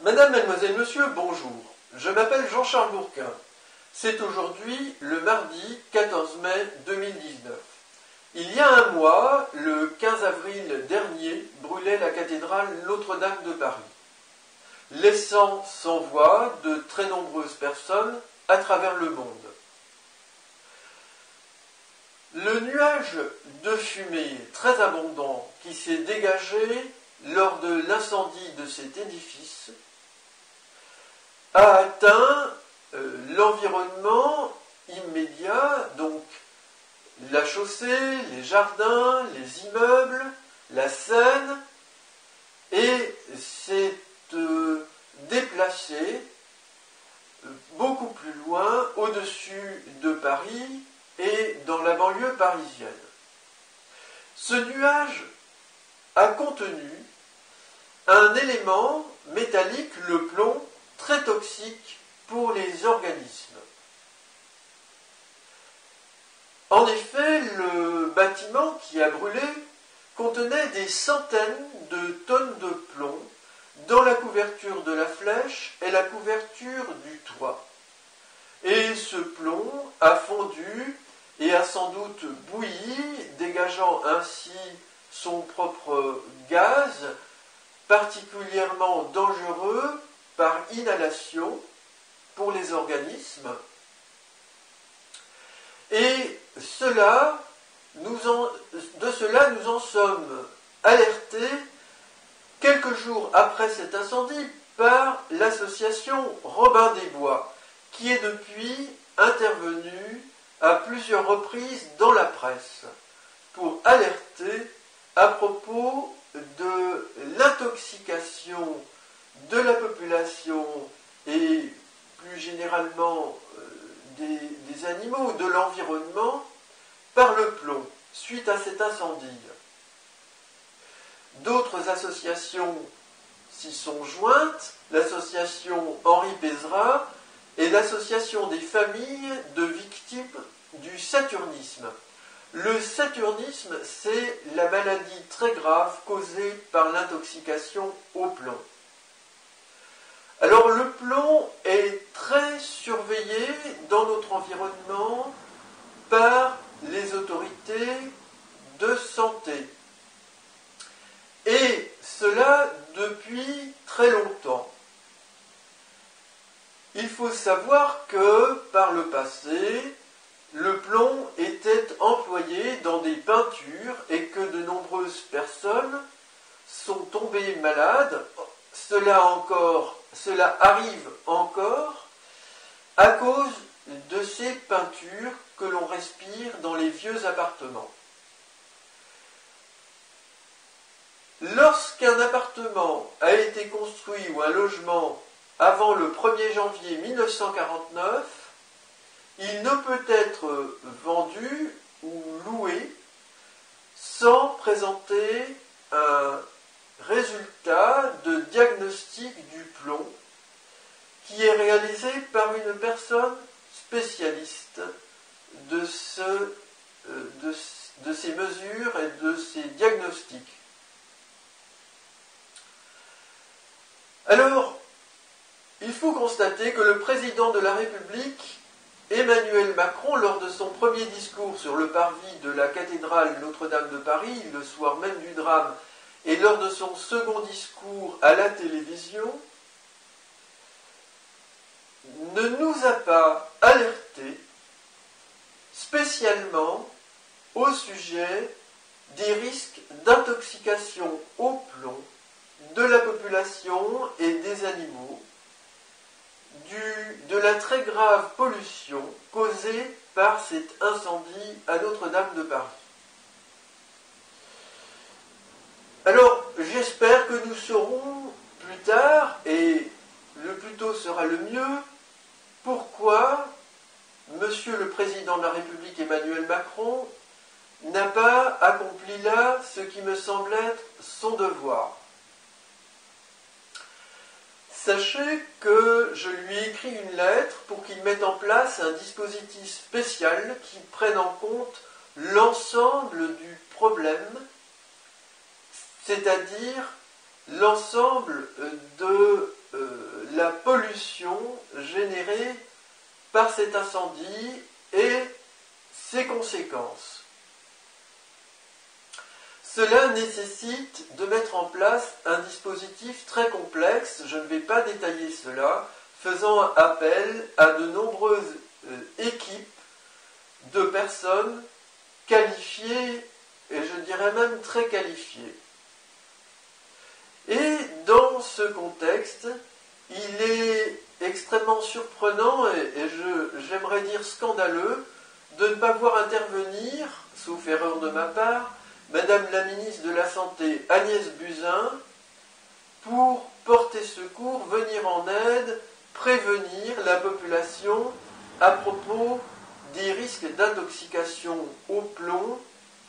Madame, mademoiselle, monsieur, bonjour. Je m'appelle Jean-Charles Bourquin. C'est aujourd'hui le mardi 14 mai 2019. Il y a un mois, le 15 avril dernier, brûlait la cathédrale Notre-Dame de Paris, laissant sans voix de très nombreuses personnes à travers le monde. Le nuage de fumée très abondant qui s'est dégagé lors de l'incendie de cet édifice a atteint l'environnement immédiat, donc la chaussée, les jardins, les immeubles, la Seine, et s'est déplacé beaucoup plus loin, au-dessus de Paris et dans la banlieue parisienne. Ce nuage a contenu un élément métallique, le plomb, très toxique pour les organismes. En effet, le bâtiment qui a brûlé contenait des centaines de tonnes de plomb dans la couverture de la flèche et la couverture du toit. Et ce plomb a fondu et a sans doute bouilli, dégageant ainsi son propre gaz, particulièrement dangereux par inhalation pour les organismes. Et de cela, nous en sommes alertés quelques jours après cet incendie par l'association Robin des Bois, qui est depuis intervenue à plusieurs reprises dans la presse pour alerter à propos de l'intoxication de la population et plus généralement des animaux, de l'environnement, par le plomb, suite à cet incendie. D'autres associations s'y sont jointes, l'association Henri Pézra et l'association des familles de victimes du saturnisme. Le saturnisme, c'est la maladie très grave causée par l'intoxication au plomb. Alors le plomb est très surveillé dans notre environnement par les autorités de santé. Et cela depuis très longtemps. Il faut savoir que par le passé, le plomb était employé dans des peintures et que de nombreuses personnes sont tombées malades. Cela arrive encore à cause de ces peintures que l'on respire dans les vieux appartements. Lorsqu'un appartement a été construit ou un logement avant le 1er janvier 1949, il ne peut être vendu ou loué sans présenter un résultat de diagnostic du plomb qui est réalisé par une personne spécialiste de ces mesures et de ces diagnostics. Alors, il faut constater que le président de la République, Emmanuel Macron, lors de son premier discours sur le parvis de la cathédrale Notre-Dame de Paris, le soir même du drame, et lors de son second discours à la télévision, ne nous a pas alertés spécialement au sujet des risques d'intoxication au plomb de la population et des animaux, de la très grave pollution causée par cet incendie à Notre-Dame de Paris. Alors, j'espère que nous saurons plus tard, et le plus tôt sera le mieux, pourquoi Monsieur le Président de la République Emmanuel Macron n'a pas accompli là ce qui me semble être son devoir. Sachez que je lui ai écrit une lettre pour qu'il mette en place un dispositif spécial qui prenne en compte l'ensemble du problème, c'est-à-dire l'ensemble de pollution générée par cet incendie et ses conséquences. Cela nécessite de mettre en place un dispositif très complexe, je ne vais pas détailler cela, faisant appel à de nombreuses équipes de personnes qualifiées, et je dirais même très qualifiées. Et dans ce contexte, il est extrêmement surprenant et j'aimerais dire scandaleux de ne pas voir intervenir, sauf erreur de ma part, Madame la ministre de la Santé Agnès Buzyn pour porter secours, venir en aide, prévenir la population à propos des risques d'intoxication au plomb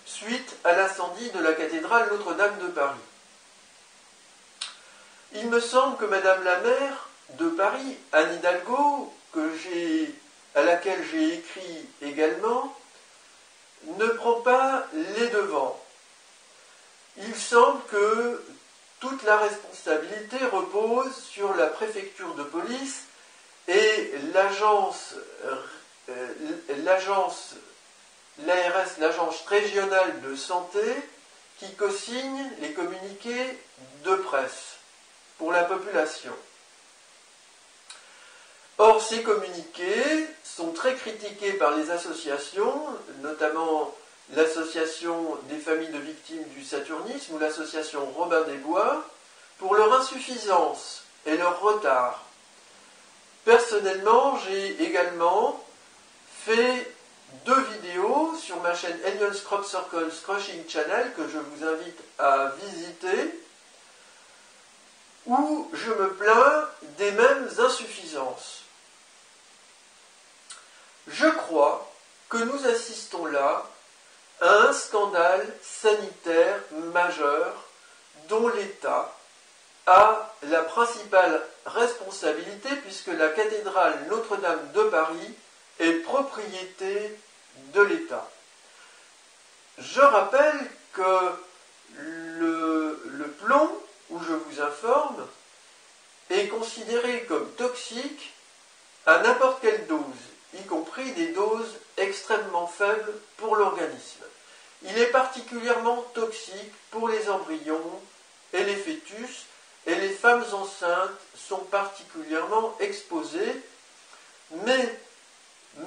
suite à l'incendie de la cathédrale Notre-Dame de Paris. Il me semble que Madame la maire de Paris, Anne Hidalgo, à laquelle j'ai écrit également, ne prend pas les devants. Il semble que toute la responsabilité repose sur la préfecture de police et l'agence, l'ARS, l'agence régionale de santé, qui co-signe les communiqués de presse pour la population. Or, ces communiqués sont très critiqués par les associations, notamment l'association des familles de victimes du saturnisme ou l'association Robin des Bois, pour leur insuffisance et leur retard. Personnellement, j'ai également fait 2 vidéos sur ma chaîne Ellion's Crop Circle Crushing Channel que je vous invite à visiter, où je me plains des mêmes insuffisances. Je crois que nous assistons là à un scandale sanitaire majeur dont l'État a la principale responsabilité puisque la cathédrale Notre-Dame de Paris est propriété de l'État. Je rappelle que le plomb, où je vous informe, est considéré comme toxique à n'importe quelle dose, y compris des doses extrêmement faibles pour l'organisme. Il est particulièrement toxique pour les embryons et les fœtus, et les femmes enceintes sont particulièrement exposées, mais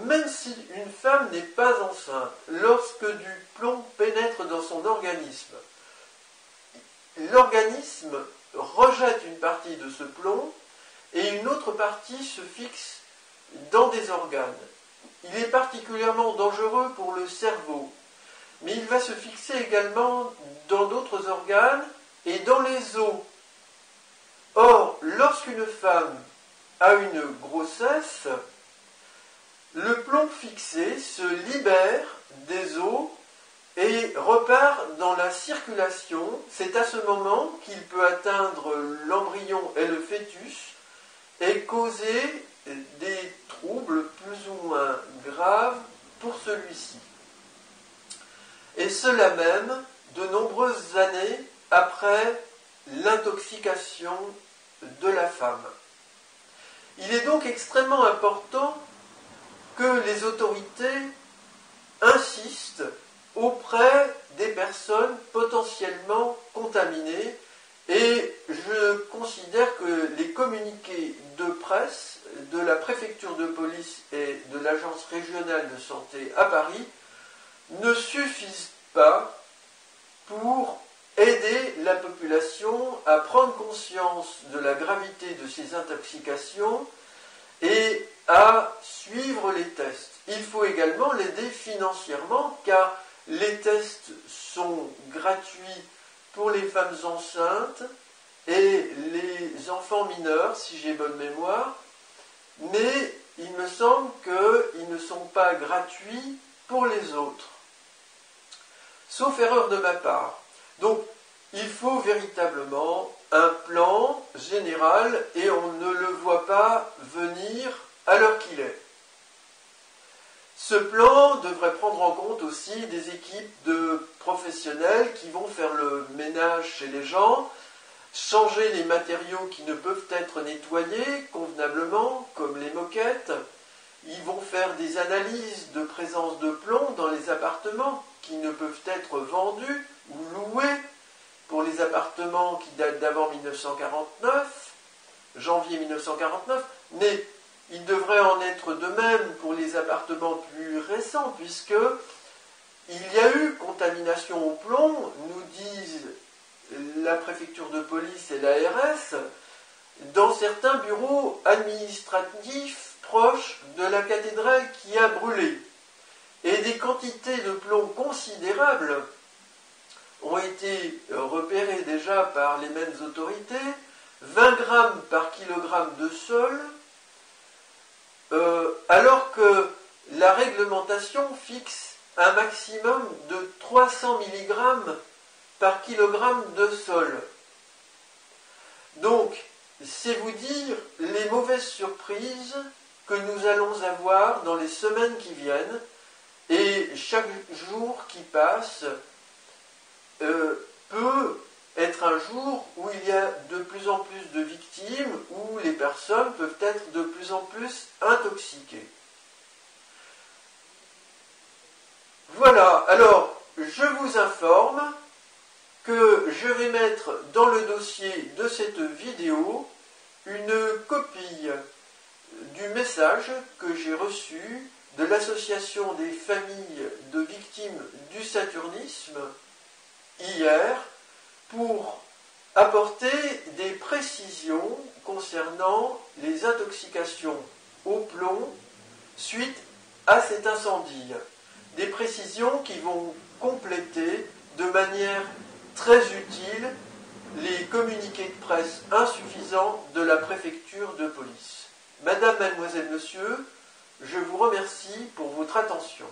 même si une femme n'est pas enceinte, lorsque du plomb pénètre dans son organisme, l'organisme rejette une partie de ce plomb et une autre partie se fixe dans des organes. Il est particulièrement dangereux pour le cerveau, mais il va se fixer également dans d'autres organes et dans les os. Or, lorsqu'une femme a une grossesse, le plomb fixé se libère des os et repart dans la circulation. C'est à ce moment qu'il peut atteindre l'embryon et le fœtus et causer des troubles plus ou moins graves pour celui-ci. Et cela même de nombreuses années après l'intoxication de la femme. Il est donc extrêmement important que les autorités insistent auprès des personnes potentiellement contaminées et je considère que les communiqués de presse de la préfecture de police et de l'agence régionale de santé à Paris ne suffisent pas pour aider la population à prendre conscience de la gravité de ces intoxications et à suivre les tests. Il faut également l'aider financièrement car les tests sont gratuits pour les femmes enceintes et les enfants mineurs, si j'ai bonne mémoire, mais il me semble qu'ils ne sont pas gratuits pour les autres. Sauf erreur de ma part. Donc, il faut véritablement un plan général et on ne le voit pas venir à l'heure qu'il est. Ce plan devrait prendre en compte aussi des équipes de professionnels qui vont faire le ménage chez les gens, changer les matériaux qui ne peuvent être nettoyés convenablement, enquête, ils vont faire des analyses de présence de plomb dans les appartements qui ne peuvent être vendus ou loués pour les appartements qui datent d'avant 1949, janvier 1949, mais il devrait en être de même pour les appartements plus récents, puisque il y a eu contamination au plomb, nous disent la préfecture de police et l'ARS, dans certains bureaux administratifs proches de la cathédrale qui a brûlé. Et des quantités de plomb considérables ont été repérées déjà par les mêmes autorités, 20 grammes par kilogramme de sol, alors que la réglementation fixe un maximum de 300 mg par kilogramme de sol. Donc, c'est vous dire les mauvaises surprises que nous allons avoir dans les semaines qui viennent, et chaque jour qui passe peut être un jour où il y a de plus en plus de victimes, où les personnes peuvent être de plus en plus intoxiquées. Voilà, alors je vous informe que je vais mettre dans le dossier de cette vidéo une copie du message que j'ai reçu de l'Association des familles de victimes du saturnisme hier pour apporter des précisions concernant les intoxications au plomb suite à cet incendie. Des précisions qui vont compléter de manière très utile les communiqués de presse insuffisants de la préfecture de police. Madame, mademoiselle, monsieur, je vous remercie pour votre attention.